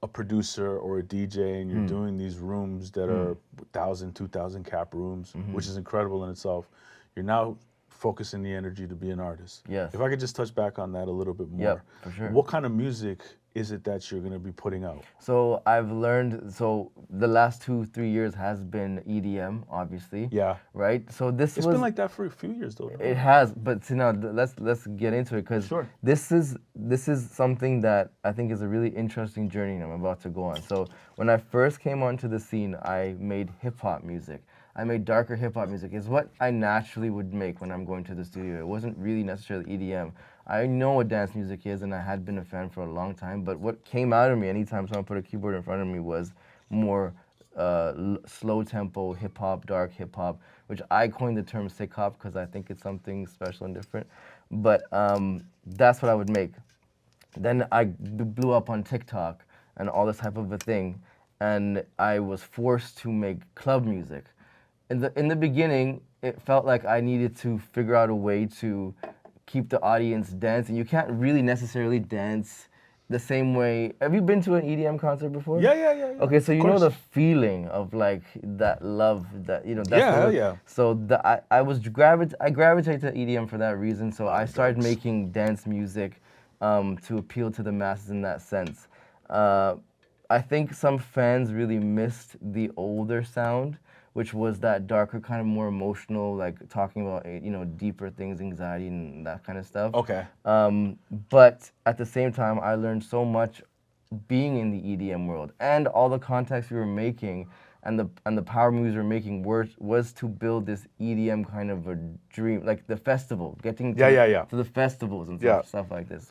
a producer or a DJ and you're doing these rooms that are 1,000, 2,000 cap rooms, which is incredible in itself, you're now focusing the energy to be an artist. Yes. If I could just touch back on that a little bit more, Yep, for sure. what kind of music is it that you're going to be putting out? So I've learned. So the last 2-3 years has been EDM, obviously. Yeah. Right. So this It's was. been like that for a few years, though. It has, but see now, let's get into it because Sure. this is something that I think is a really interesting journey I'm about to go on. So when I first came onto the scene, I made hip hop music. I made darker hip hop music. It's what I naturally would make when I'm going to the studio. It wasn't really necessarily EDM. I know what dance music is, and I had been a fan for a long time. But what came out of me anytime someone put a keyboard in front of me was more slow tempo hip hop, dark hip hop, which I coined the term sick hop because I think it's something special and different. But that's what I would make. Then I blew up on TikTok and all this type of a thing, and I was forced to make club music. In the beginning, it felt like I needed to figure out a way to keep the audience dancing. You can't really necessarily dance the same way. Have you been to an EDM concert before? Yeah. Okay, so Of you know course. the feeling of like that love that that's Yeah, what hell it- yeah. So I gravitated to EDM for that reason. So I started thanks. making dance music to appeal to the masses in that sense. I think some fans really missed the older sound, which was that darker, kind of more emotional, like talking about deeper things, anxiety and that kind of stuff. Okay. But at the same time, I learned so much being in the EDM world, and all the contacts we were making, and the power moves we were making was to build this EDM kind of a dream, like the festival, getting to, Yeah. to the festivals and Yeah. stuff like this.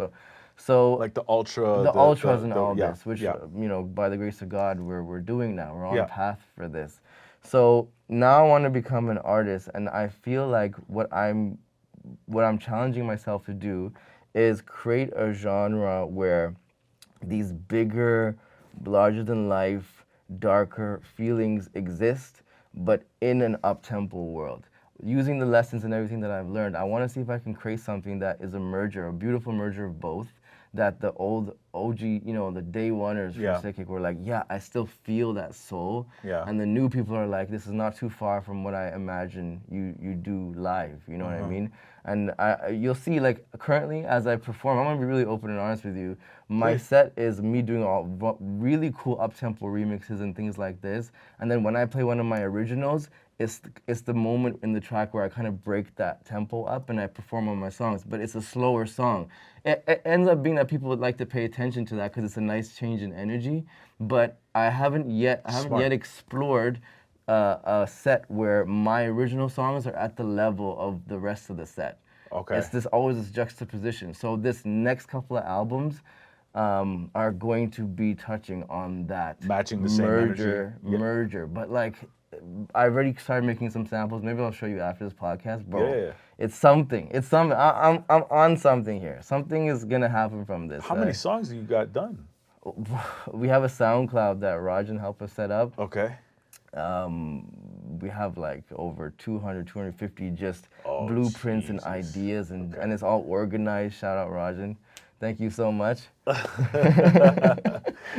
So Like the ultra. the ultras and all yeah, this, which yeah. by the grace of God, we're doing now. We're on Yeah. a path for this. So now I want to become an artist, and I feel like what I'm challenging myself to do is create a genre where these bigger, larger than life, darker feelings exist, but in an up-tempo world. Using the lessons and everything that I've learned, I want to see if I can create something that is a merger, a beautiful merger of both, that the old OG, the day oneers Yeah. for Sickick were like, yeah, I still feel that soul. Yeah. And the new people are like, this is not too far from what I imagine you do live, you know what I mean? And you'll see, like, currently as I perform, I'm gonna be really open and honest with you. My set is me doing all really cool up-tempo remixes and things like this. And then when I play one of my originals, it's the moment in the track where I kind of break that tempo up and I perform on my songs, but it's a slower song. It ends up being that people would like to pay attention to that because it's a nice change in energy, but I haven't yet explored a set where my original songs are at the level of the rest of the set. Okay. It's always this juxtaposition. So this next couple of albums are going to be touching on that Matching the same energy. merger. But like, I already started making some samples. Maybe I'll show you after this podcast, bro. Yeah. It's something. It's something. I'm on something here. Something is gonna happen from this. How many songs do you got done? We have a SoundCloud that Rajan helped us set up. Okay. We have like over 200, 250 just blueprints and ideas, and it's all organized. Shout out Rajan. Thank you so much.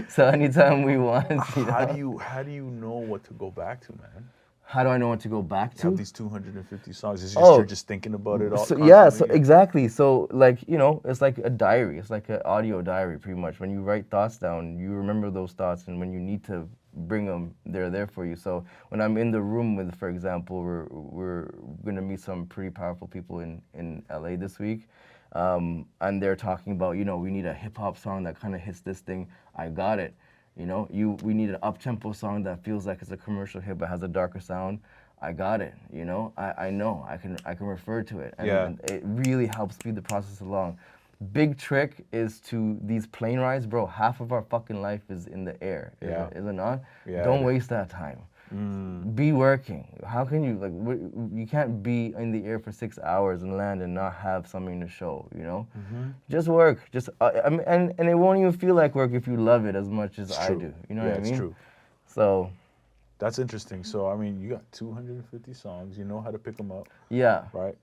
So anytime we want, How do you know what to go back to, man? How do I know what to go back You to? have these 250 songs. Is it just you're just thinking about it all? So yeah, so constantly? exactly. So like, it's like a diary. It's like an audio diary, pretty much. When you write thoughts down, you remember those thoughts, and when you need to bring them, they're there for you. So when I'm in the room with, for example, we're gonna meet some pretty powerful people in LA this week, and they're talking about, we need a hip hop song that kind of hits this thing. I got it. We need an up-tempo song that feels like it's a commercial hit but has a darker sound. I got it. I know. I can refer to it, and it really helps speed the process along. Big trick is to these plane rides, bro. Half of our fucking life is in the air. Yeah. Is it not? Yeah, Don't it waste that time. Be working. How can you, like, you can't be in the air for 6 hours and land and not have something to show, you know? Just work. Just, I mean, and it won't even feel like work if you love it as much as I do. You know yeah, what I mean? it's true. So, That's interesting. So, I mean, you got 250 songs. You know how to pick them up, yeah. right?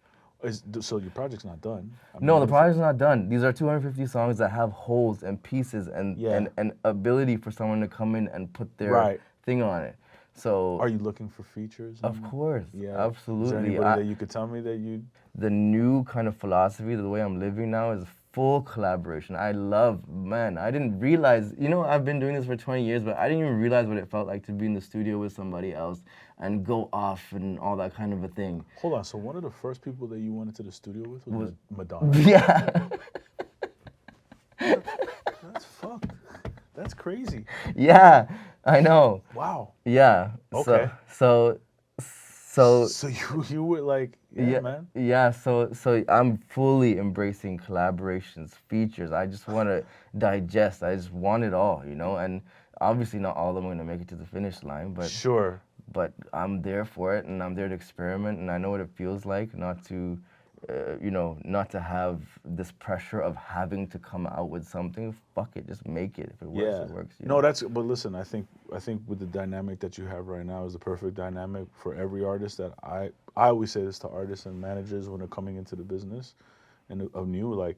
So your project's not done. I mean, No, the what if project's not done. These are 250 songs that have holes and pieces and, Yeah. and ability for someone to come in and put their Right. thing on it. So, Are you looking for features? of course, Yeah. Is there absolutely. anybody that you could tell me that you? The new kind of philosophy, the way I'm living now, is full collaboration. I love, man, I didn't realize, you know, I've been doing this for 20 years, but I didn't even realize what it felt like to be in the studio with somebody else and go off and all that kind of a thing. Hold on. So one of the first people that you went into the studio with was Madonna. Yeah. That's fucked. That's crazy. Yeah, I know. Wow. Yeah. Okay. So So you were like, yeah, man. Yeah, so I'm fully embracing collaborations, features. I just want to digest. I just want it all, you know. And obviously, not all of them are gonna make it to the finish line, but Sure. I'm there for it, and I'm there to experiment, and I know what it feels like not to, you know, not to have this pressure of having to come out with something. Fuck it, just make it. If it works, Yeah. it works. You No, know? that's. But listen, I think with the dynamic that you have right now is the perfect dynamic for every artist. That I always say this to artists and managers when they're coming into the business, and of new, like,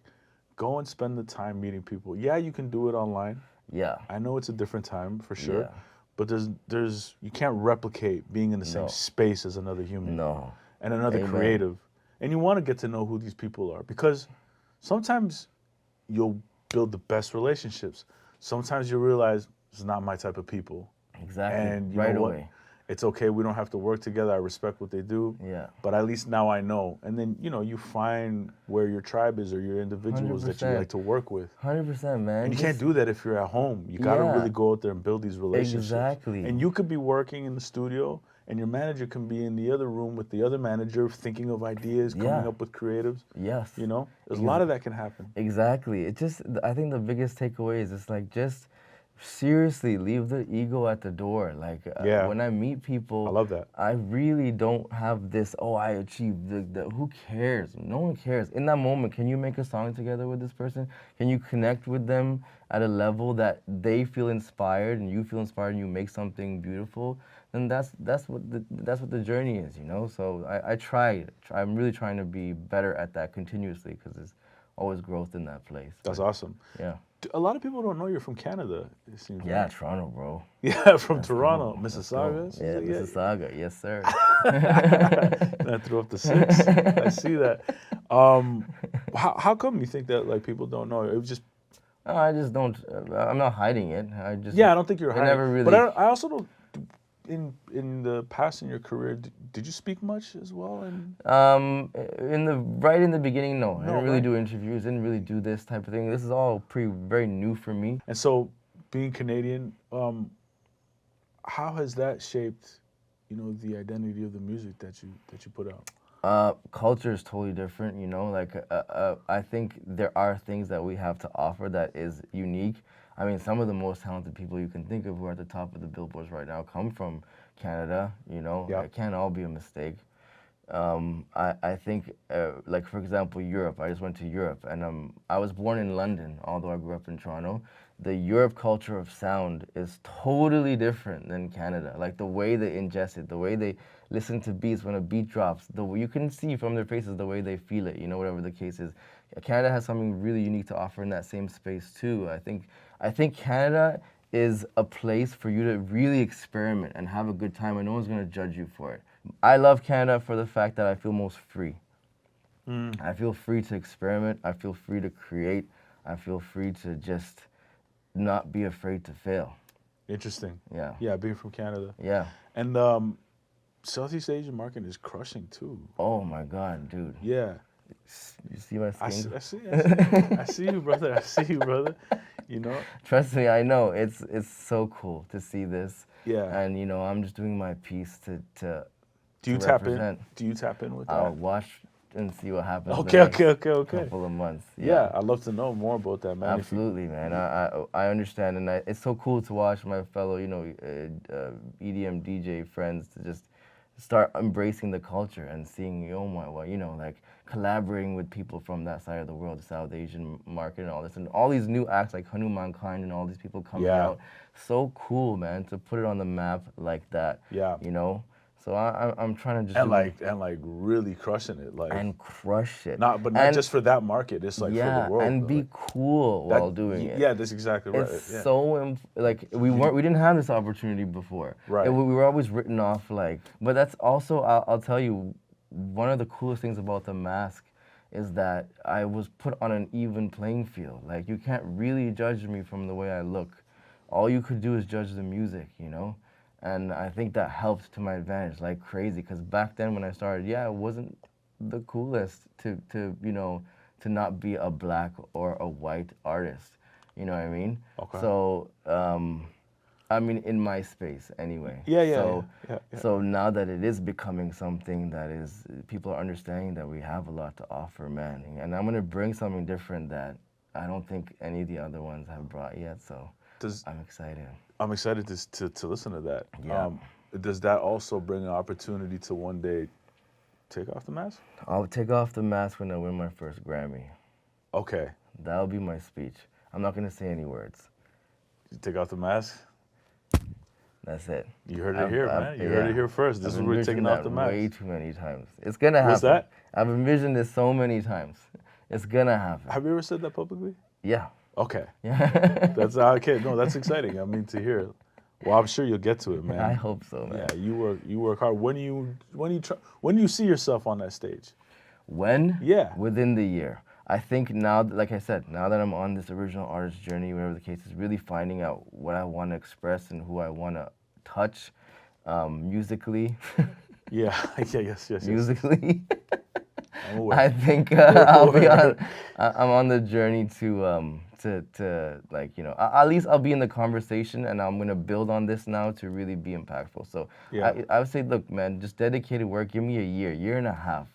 go and spend the time meeting people. Yeah, you can do it online. Yeah. I know it's a different time for sure, Yeah. but there's you can't replicate being in the same No. space as another human No. and another Amen. creative, and you want to get to know who these people are because sometimes you'll build the best relationships. Sometimes you realize it's not my type of people, Exactly. and you right know what? away. It's okay. We don't have to work together. I respect what they do. Yeah. But at least now I know. And then, you know, you find where your tribe is or your individuals that you 100%. like to work with. 100%, man. And you can't do that if you're at home. You got to Yeah. really go out there and build these relationships. Exactly. And you could be working in the studio and your manager can be in the other room with the other manager thinking of ideas, coming Yeah. up with creatives. Yes. You know, there's a lot of that can happen. Exactly. It just, I think the biggest takeaway is just like, just seriously leave the ego at the door. Like, Yeah. when I meet people, I love that. I really don't have this, oh, I achieved who cares? No one cares. In that moment, can you make a song together with this person? Can you connect with them at a level that they feel inspired and you feel inspired and you make something beautiful? Then that's what the journey is, you know? So I'm really trying to be better at that continuously because there's always growth in that place. That's But, awesome. yeah. A lot of people don't know you're from Canada, it seems Yeah, like. Toronto, bro. Yeah, from Let's Toronto, go. Let's Mississauga. go. Yeah, Mississauga. Yes, sir. I threw up the 6. I see that. How come you think that like people don't know? It was just No, I just don't. I'm not hiding it. I just. I don't think you're I hiding. never really. But I also don't. In the past in your career, did you speak much as well? And Right in the beginning, no. I No, didn't really right? do interviews. Didn't really do this type of thing. This is all very new for me. and so being Canadian, how has that shaped, you know, the identity of the music that you put out? Culture is totally different, you know. Like, I think there are things that we have to offer that is unique. I mean, some of the most talented people you can think of who are at the top of the billboards right now come from Canada, you know. Yeah. It can't all be a mistake. I think, like, for example, Europe. I just went to Europe, and I was born in London, although I grew up in Toronto. The Europe culture of sound is totally different than Canada. Like, the way they ingest it, the way they listen to beats when a beat drops, you can see from their faces the way they feel it, you know, whatever the case is. Canada has something really unique to offer in that same space, too. I think Canada is a place for you to really experiment and have a good time, and no one's going to judge you for it. I love Canada for the fact that I feel most free. I feel free to experiment. I feel free to create. I feel free to just not be afraid to fail. Interesting. Yeah. Yeah, being from Canada. Yeah. And Southeast Asian market is crushing too. Oh my God, dude. Yeah. You see my I skin? see I see you, brother. I see you, brother. You know? Trust me, I know. It's so cool to see this. Yeah. And, you know, I'm just doing my piece to Do you tap in? represent. Do you tap in with that? I'll watch and see what happens. Okay, the next okay. Couple of months. Yeah, I'd love to know more about that, man. Absolutely, man. I understand, and it's so cool to watch my fellow, EDM DJ friends to just start embracing the culture and seeing, oh my, well, like collaborating with people from that side of the world, the South Asian market and all this, and all these new acts like Hanuman Kind and all these people coming out. So cool, man, to put it on the map like that. Yeah. So I'm trying to just and really crushing it, like and crush it. Not just for that market. It's like for the world. And be cool while doing it. Yeah, that's exactly right. It's so we didn't have this opportunity before. Right. We were always written off but that's also I'll tell you, one of the coolest things about the mask is that I was put on an even playing field. Like you can't really judge me from the way I look. All you could do is judge the music, And I think that helped to my advantage like crazy, because back then when I started, it wasn't the coolest to not be a black or a white artist. You know what I mean? Okay. So, I mean, in my space anyway. Yeah. So now that it is becoming something that people are understanding that we have a lot to offer, man. And I'm gonna bring something different that I don't think any of the other ones have brought yet. So I'm excited. I'm excited to listen to that. Yeah. Does that also bring an opportunity to one day take off the mask? I'll take off the mask when I win my first Grammy. Okay. That'll be my speech. I'm not gonna say any words. You take off the mask? That's it. You heard it here, man. You heard it here first. This is where we're taking off the mask. Way too many times. It's gonna happen. What's that? I've envisioned this so many times. It's gonna happen. Have you ever said that publicly? Yeah. Okay. Yeah. That's okay. No, that's exciting. I mean, to hear it. Well, I'm sure you'll get to it, man. I hope so, man. Yeah, you work hard. When do you see yourself on that stage? When? Yeah. Within the year. I think now, like I said, now that I'm on this original artist journey, whatever the case is, really finding out what I want to express and who I want to touch musically. Yeah. Yes. Musically. I'm aware. I think I'm on the journey to at least I'll be in the conversation, and I'm gonna build on this now to really be impactful. So I would say, look, man, just dedicated work. Give me a year and a half.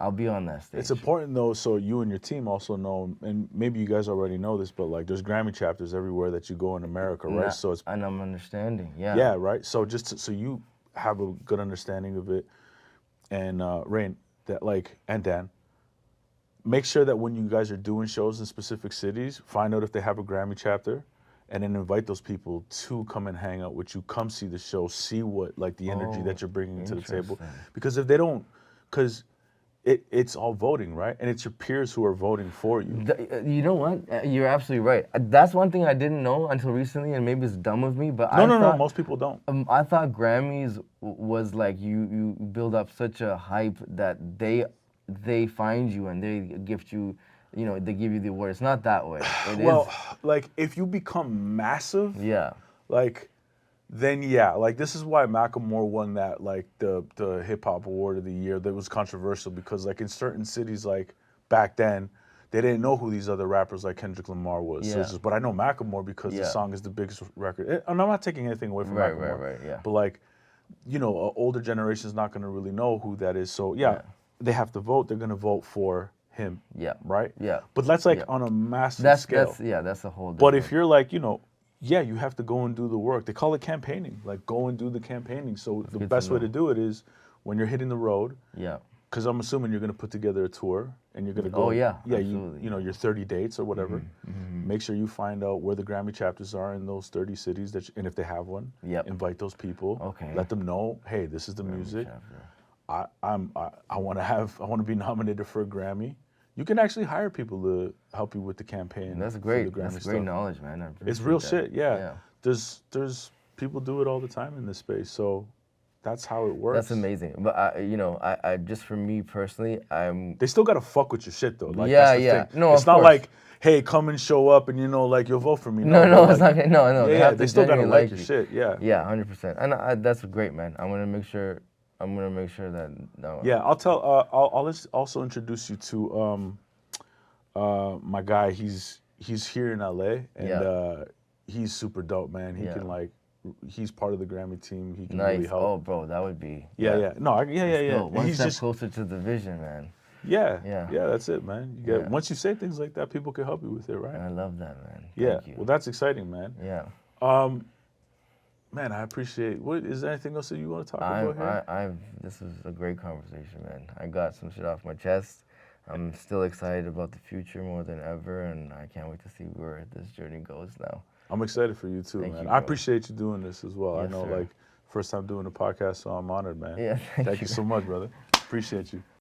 I'll be on that stage. It's important though, so you and your team also know, and maybe you guys already know this, but like there's Grammy chapters everywhere that you go in America, right? So it's and I'm understanding, yeah. Yeah, right. So so you have a good understanding of it, and Rain, that and Dan, make sure that when you guys are doing shows in specific cities, find out if they have a Grammy chapter, and then invite those people to come and hang out with you, come see the show, see what the energy that you're bringing to the table. Because if they don't, because it's all voting, right? And it's your peers who are voting for you. You know what? You're absolutely right. That's one thing I didn't know until recently, and maybe it's dumb of me, but No, most people don't. I thought Grammys was like you build up such a hype that they find you and they gift you, they give you the award. It's not that way. If you become massive, yeah, then this is why Macklemore won that the hip hop award of the year. That was controversial because in certain cities back then they didn't know who these other rappers like Kendrick Lamar was. Yeah. So it's just, but I know Macklemore because the song is the biggest record. And I'm not taking anything away from Macklemore. Right, yeah. But an older generation is not going to really know who that is. So they have to vote. They're going to vote for him. Yeah. Right. Yeah. But that's on a massive scale. That's a whole. But if you're you have to go and do the work. They call it campaigning. Go and do the campaigning. So the best way to do it is when you're hitting the road. Yeah. Because I'm assuming you're going to put together a tour and you're going to go. Oh yeah. Yeah. Absolutely. Your 30 dates or whatever. Mm-hmm. Make sure you find out where the Grammy chapters are in those 30 cities and if they have one. Yep. Invite those people. Okay. Let them know, hey, this is the Grammy music. chapter. I want to be nominated for a Grammy. You can actually hire people to help you with the campaign. That's great. That's great knowledge, man. It's real shit. Yeah. There's people do it all the time in this space, so that's how it works. That's amazing. But I just for me personally, They still gotta fuck with your shit though. That's the thing. No, it's not like, hey, come and show up and you'll vote for me. No, it's not. No. Yeah, they still gotta like your shit. Yeah. Yeah, 100%. And that's great, man. I'm gonna make sure that. No. Yeah, I'll also introduce you to my guy. He's here in LA and he's super dope, man. He can he's part of the Grammy team. He can really help. Oh, bro, that would be. Yeah. No, yeah. One step closer to the vision, man. Yeah, Yeah. that's it, man. You get Yeah. once you say things like that, people can help you with it, right? I love that, man. Yeah. Thank you. Well, that's exciting, man. Yeah. Man, I appreciate. What is there anything else that you want to talk about here? This was a great conversation, man. I got some shit off my chest. I'm still excited about the future more than ever, and I can't wait to see where this journey goes now. I'm excited for you too, Thank man. you, I bro. appreciate you doing this as well. I Yes, know, sir. like, first time doing a podcast, so I'm honored, man. Yeah, thank Thank you. you so much, brother. Appreciate you.